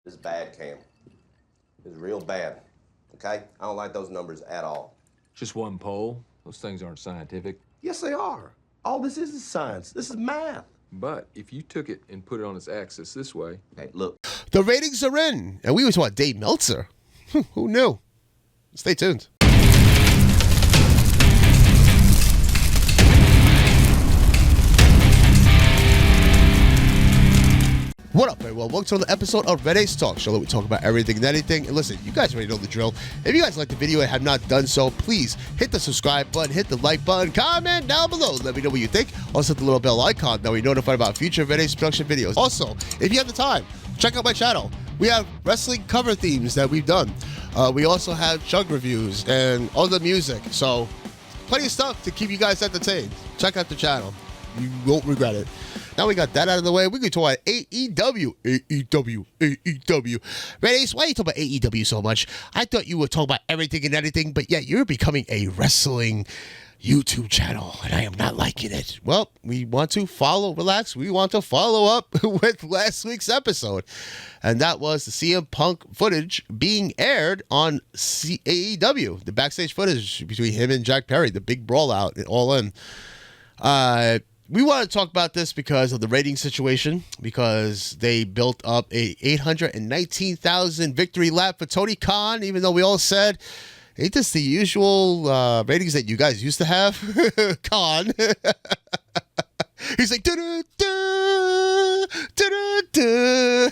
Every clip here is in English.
It's bad, Cam. It's real bad. Okay? I don't like those numbers at all. Just one poll. Those things aren't scientific. Yes, they are. All this is science. This is math. But if you took it and put it on its axis this way... Hey, look. The ratings are in, and we was what, Dave Meltzer? Who knew? Stay tuned. What up, everyone? Welcome to another episode of Red Ace Talk Show, where we talk about everything and anything. And listen, you guys already know the drill. If you guys like the video and have not done so, please hit the subscribe button, hit the like button, comment down below. Let me know what you think. Also, hit the little bell icon that we notified about future Red Ace production videos. Also, if you have the time, check out my channel. We have wrestling cover themes that we've done. We also have chug reviews and other music. So, plenty of stuff to keep you guys entertained. Check out the channel. You won't regret it. Now we got that out of the way. We can talk about AEW. Red Ace, why are you talking about AEW so much? I thought you were talking about everything and anything, but yeah, you're becoming a wrestling YouTube channel, and I am not liking it. Well, we want to relax. We want to follow up with last week's episode, and that was the CM Punk footage being aired on AEW, the backstage footage between him and Jack Perry, the big brawl out and All In. We want to talk about this because of the rating situation, because they built up a 819,000 victory lap for Tony Khan, even though we all said, ain't this the usual ratings that you guys used to have? Khan. He's like, da-da-da, da-da-da.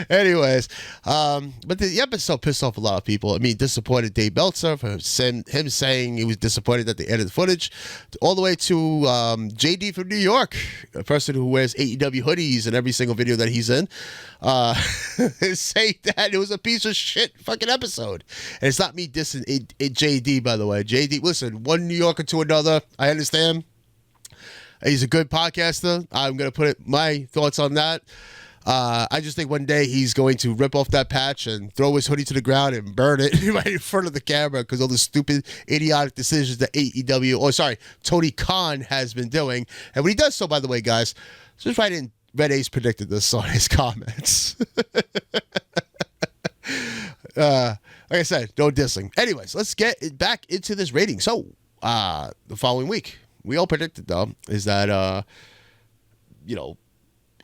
Anyways, but the episode pissed off a lot of people. I mean, disappointed Dave Meltzer for him saying he was disappointed that they edited the footage, all the way to JD from New York, a person who wears AEW hoodies in every single video that he's in, saying that it was a piece of shit fucking episode. And it's not me dissing JD, by the way. JD, listen, one New Yorker to another, I understand. He's a good podcaster. I'm going to put my thoughts on that. I just think one day he's going to rip off that patch and throw his hoodie to the ground and burn it right in front of the camera because all the stupid, idiotic decisions that Tony Khan has been doing. And when he does so, by the way, guys, just write in Red Ace predicted this on his comments. Like I said, no dissing. Anyways, let's get back into this rating. So, the following week, we all predicted, though, is that,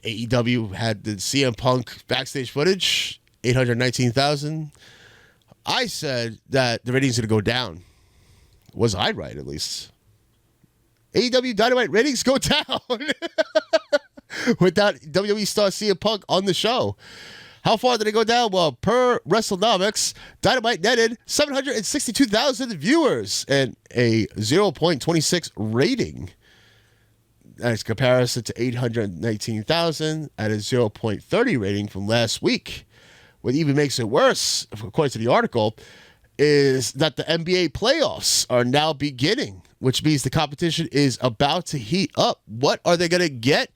AEW had the CM Punk backstage footage, 819,000. I said that the ratings are going to go down. Was I right, at least? AEW Dynamite ratings go down without WWE star CM Punk on the show. How far did it go down? Well, per WrestleNomics, Dynamite netted 762,000 viewers and a 0.26 rating. As comparison to 819,000 at a 0.30 rating from last week. What even makes it worse, according to the article, is that the NBA playoffs are now beginning, which means the competition is about to heat up. What are they going to get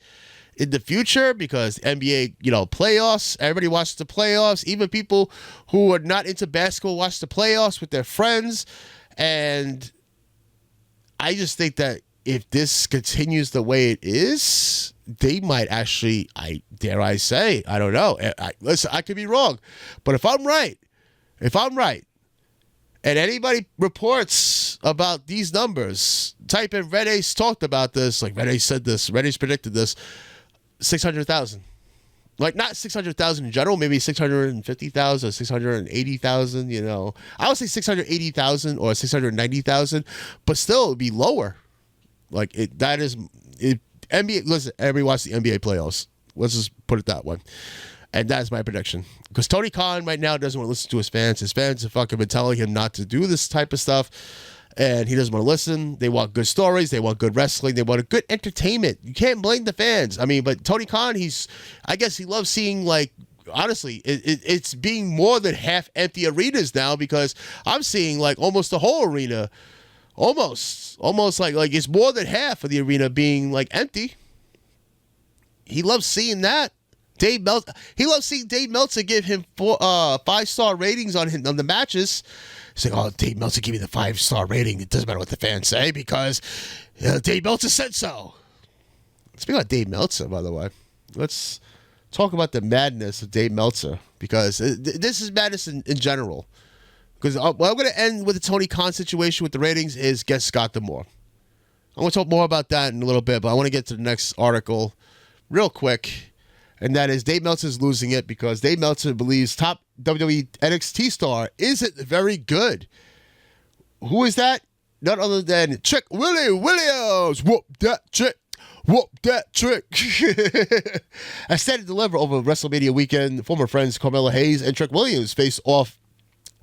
in the future? Because NBA, playoffs, everybody watches the playoffs. Even people who are not into basketball watch the playoffs with their friends. And I just think that if this continues the way it is, they might actually, I don't know. Listen, I could be wrong. But if I'm right, and anybody reports about these numbers, type in Red Ace talked about this, like Red Ace said this, Red Ace predicted this, 600,000. Like, not 600,000 in general, maybe 650,000 or 680,000, I would say 680,000 or 690,000, but still it would be lower. Like, NBA, listen, everybody watch the NBA playoffs. Let's just put it that way. And that's my prediction. Because Tony Khan right now doesn't want to listen to his fans. His fans have fucking been telling him not to do this type of stuff. And he doesn't want to listen. They want good stories. They want good wrestling. They want a good entertainment. You can't blame the fans. I mean, but Tony Khan, I guess he loves seeing, like, honestly, it's being more than half empty arenas now, because I'm seeing, like, almost the whole arena. Almost like it's more than half of the arena being like empty. He loves seeing that. He loves seeing Dave Meltzer give him 5-star ratings on the matches. He's like, oh, Dave Meltzer give me the 5-star rating. It doesn't matter what the fans say because Dave Meltzer said so. Speaking of Dave Meltzer, by the way, let's talk about the madness of Dave Meltzer, because this is madness in general. Because what I'm going to end with the Tony Khan situation with the ratings is get Scott D'Amore. I want to talk more about that in a little bit, but I want to get to the next article real quick, and that is Dave Meltzer's losing it because Dave Meltzer believes top WWE NXT star isn't very good. Who is that? None other than Trick Willie Williams. Whoop that trick. Whoop that trick. As Stand and Deliver over WrestleMania weekend, former friends Carmelo Hayes and Trick Williams face off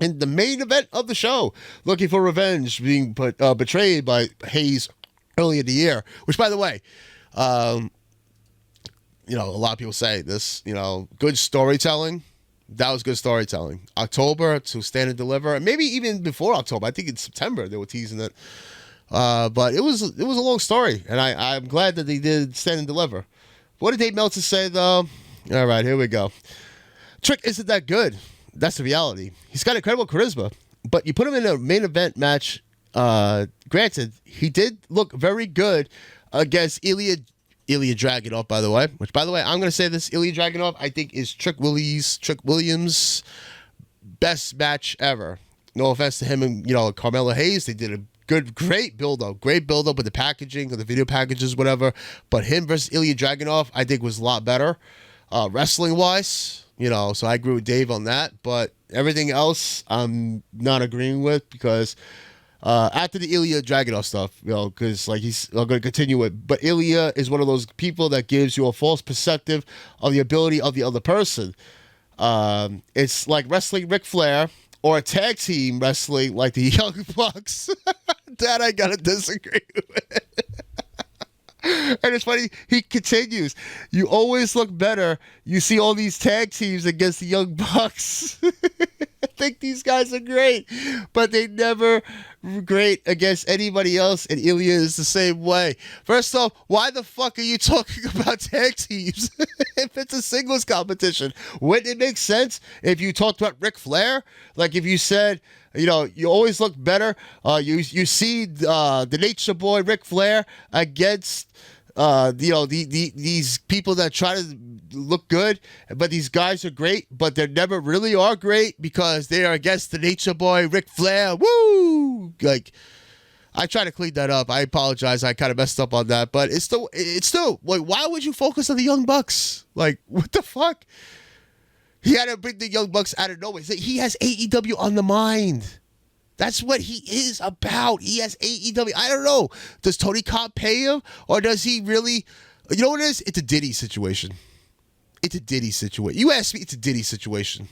in the main event of the show, looking for revenge, being betrayed by Hayes early in the year. Which, by the way, a lot of people say this, good storytelling. That was good storytelling. October to Stand and Deliver, and maybe even before October. I think in September they were teasing it. But it was a long story, and I'm glad that they did Stand and Deliver. What did Dave Meltzer say, though? All right, here we go. Trick isn't that good. That's the reality. He's got incredible charisma, but you put him in a main event match. Granted, he did look very good against Ilya Dragunov, by the way. Which, by the way, I'm going to say this: Ilya Dragunov, I think, is Trick Williams' best match ever. No offense to him and Carmelo Hayes. They did a great build-up with the packaging, or the video packages, whatever. But him versus Ilya Dragunov, I think, was a lot better, wrestling-wise. So I agree with Dave on that. But everything else, I'm not agreeing with because after the Ilya Dragunov stuff, because he's going to continue it. But Ilya is one of those people that gives you a false perspective of the ability of the other person. It's like wrestling Ric Flair or a tag team wrestling like the Young Bucks. That I gotta disagree with. And it's funny, he continues. You always look better. You see all these tag teams against the Young Bucks. I think these guys are great, but they never great against anybody else, and Ilya is the same way. First off, why the fuck are you talking about tag teams if it's a singles competition? Wouldn't it make sense if you talked about Ric Flair? Like if you said, you always look better. You see the Nature Boy Ric Flair against these people that try to look good, but these guys are great, but they never really are great because they are against the Nature Boy Ric Flair. Woo! Like, I try to clean that up. I apologize. I kind of messed up on that, but it's still like, why would you focus on the Young Bucks? Like, what the fuck? He had to bring the Young Bucks out of nowhere. He has AEW on the mind. That's what he is about. He has AEW. I don't know. Does Tony Khan pay him? Or does he really... You know what it is? It's a Diddy situation. It's a Diddy situation. You ask me, it's a Diddy situation.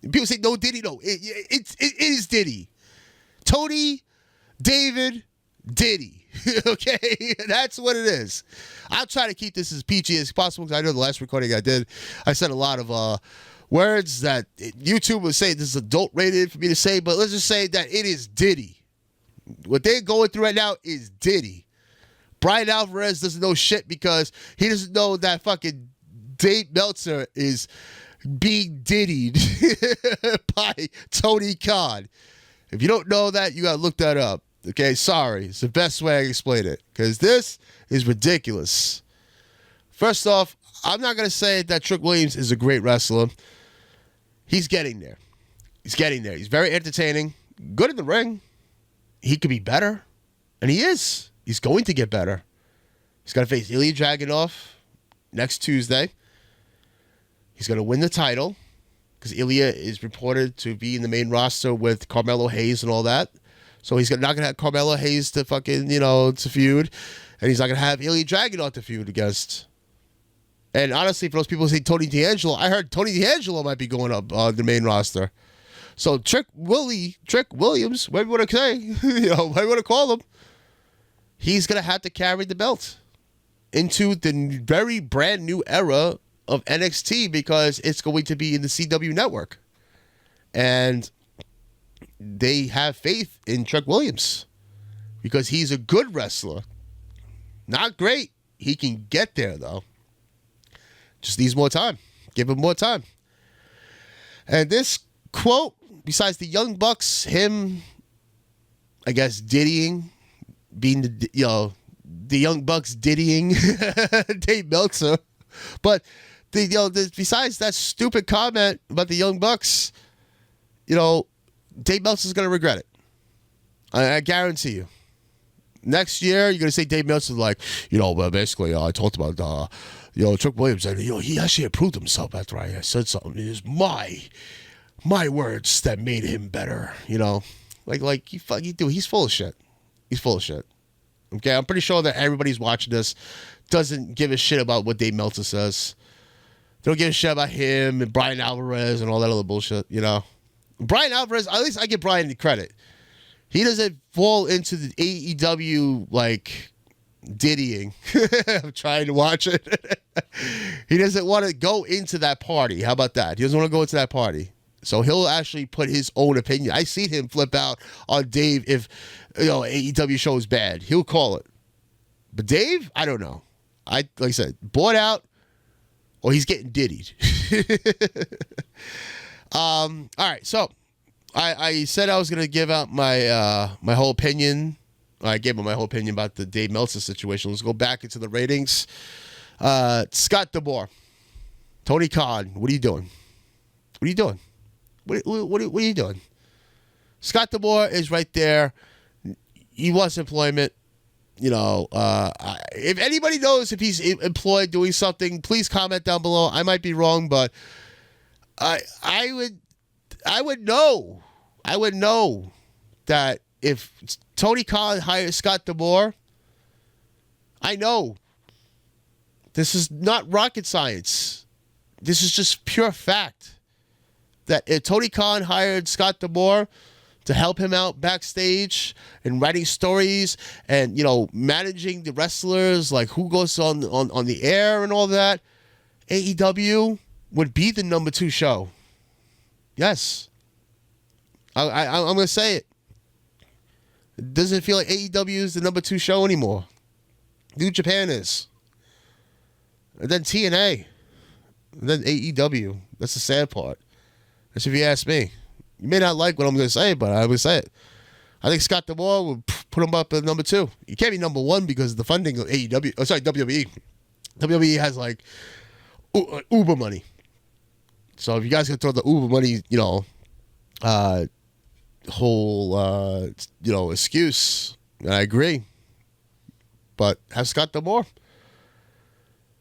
People say, no, Diddy. No, it is Diddy. Tony, David, Diddy. Okay? That's what it is. I'll try to keep this as PG as possible because I know the last recording I did, I said a lot of... words that YouTube would say this is adult rated for me to say, but let's just say that it is Diddy. What they're going through right now is Diddy. Brian Alvarez doesn't know shit because he doesn't know that fucking Dave Meltzer is being diddied by Tony Khan. If you don't know that, you gotta look that up. Okay, sorry. It's the best way I can explain it because this is ridiculous. First off, I'm not going to say that Trick Williams is a great wrestler. He's getting there. He's very entertaining. Good in the ring. He could be better. And he is. He's going to get better. He's got to face Ilya Dragunov next Tuesday. He's going to win the title because Ilya is reported to be in the main roster with Carmelo Hayes and all that. So he's not going to have Carmelo Hayes to fucking, to feud. And he's not going to have Ilya Dragunov to feud against. And honestly, for those people who say Tony D'Angelo, I heard Tony D'Angelo might be going up the main roster. So Trick Williams, whatever you want to say, whatever you want to call him, he's going to have to carry the belt into the very brand new era of NXT because it's going to be in the CW network. And they have faith in Trick Williams because he's a good wrestler. Not great. He can get there, though. Just needs more time. Give him more time. And this quote, besides the Young Bucks, him, I guess, diddying, being the Young Bucks diddying Dave Meltzer. But besides that stupid comment about the Young Bucks, Dave Meltzer's going to regret it. I guarantee you. Next year, you're going to say Dave Meltzer's like, well, basically, I talked about, Chuck Williams, and, he actually improved himself after I said something. It is my words that made him better, Like he's full of shit. He's full of shit. Okay, I'm pretty sure that everybody's watching this doesn't give a shit about what Dave Meltzer says. They don't give a shit about him and Brian Alvarez and all that other bullshit, Brian Alvarez, at least I give Brian the credit. He doesn't fall into the AEW, diddying. I'm trying to watch it. He doesn't want to go into that party. How about that? He doesn't want to go into that party. So he'll actually put his own opinion. I seen him flip out on Dave if, AEW show is bad. He'll call it. But Dave, I don't know. Like I said, bought out or he's getting diddied. All right, so I said I was going to give out my my whole opinion. I gave him my whole opinion about the Dave Meltzer situation. Let's go back into the ratings. Scott DeBoer. Tony Khan, what are you doing? What are you doing? What are you doing? Scott DeBoer is right there. He wants employment. If anybody knows if he's employed doing something, please comment down below. I might be wrong, but I would know. I would know that if Tony Khan hires Scott DeBoer, I know this is not rocket science. This is just pure fact. That if Tony Khan hired Scott DeBoer to help him out backstage and writing stories and, managing the wrestlers, like who goes on the air and all that, AEW would be the number 2 show. Yes. I'm going to say it. It doesn't feel like AEW is the number 2 show anymore. New Japan is. And then TNA. And then AEW. That's the sad part. That's if you ask me. You may not like what I'm going to say, but I would say it. I think Scott DeBoer would put him up at number 2. You can't be number 1 because of the funding of AEW. Oh, sorry, WWE. WWE has Uber money. So if you guys can throw the Uber money, whole, excuse, I agree. But have Scott DeBoer.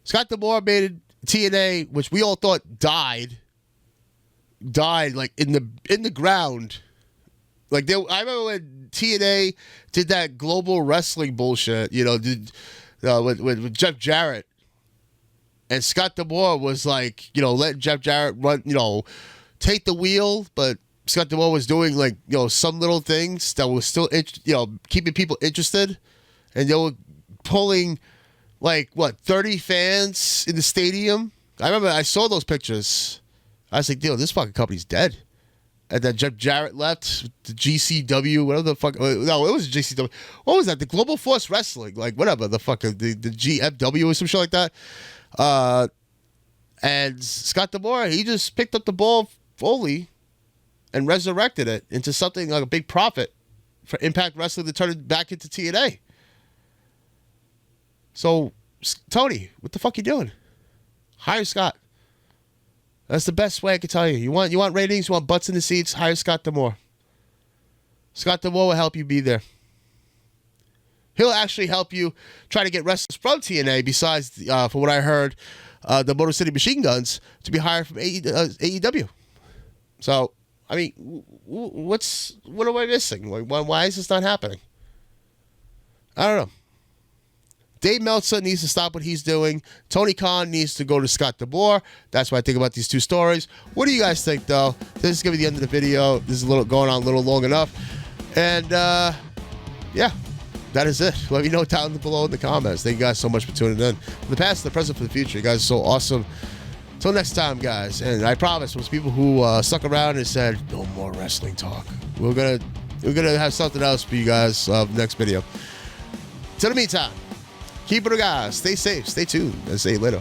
Scott DeBoer made TNA, which we all thought died in the ground. I remember when TNA did that global wrestling bullshit, with Jeff Jarrett, and Scott DeBoer was letting Jeff Jarrett run, take the wheel, but Scott DeBoer was doing some little things that was still keeping people interested, and they were pulling 30 fans in the stadium. I remember I saw those pictures. I was like, this fucking company's dead. And then Jeff Jarrett left, the GCW, whatever the fuck. No, it was GCW. What was that? The Global Force Wrestling. Whatever the fuck. The GFW or some shit like that. And Scott DeBoer, he just picked up the ball fully and resurrected it into something like a big profit for Impact Wrestling to turn it back into TNA. So, Tony, what the fuck you doing? Hire Scott. That's the best way I can tell you. You want ratings? You want butts in the seats? Hire Scott DeBoer. Scott DeBoer will help you be there. He'll actually help you try to get wrestlers from TNA. Besides, from what I heard, the Motor City Machine Guns to be hired from AEW. So, I mean, what am I missing? Why is this not happening? I don't know. Dave Meltzer needs to stop what he's doing. Tony Khan needs to go to Scott DeBoer. That's what I think about these 2 stories. What do you guys think, though? This is going to be the end of the video. This is going on a little long enough. And, yeah, that is it. Let me know down below in the comments. Thank you guys so much for tuning in. For the past, the present, for the future. You guys are so awesome. Until next time, guys. And I promise, those people who stuck around and said, no more wrestling talk. We're gonna have something else for you guys next video. Till the meantime. Keep it, guys. Stay safe. Stay tuned. And see you later.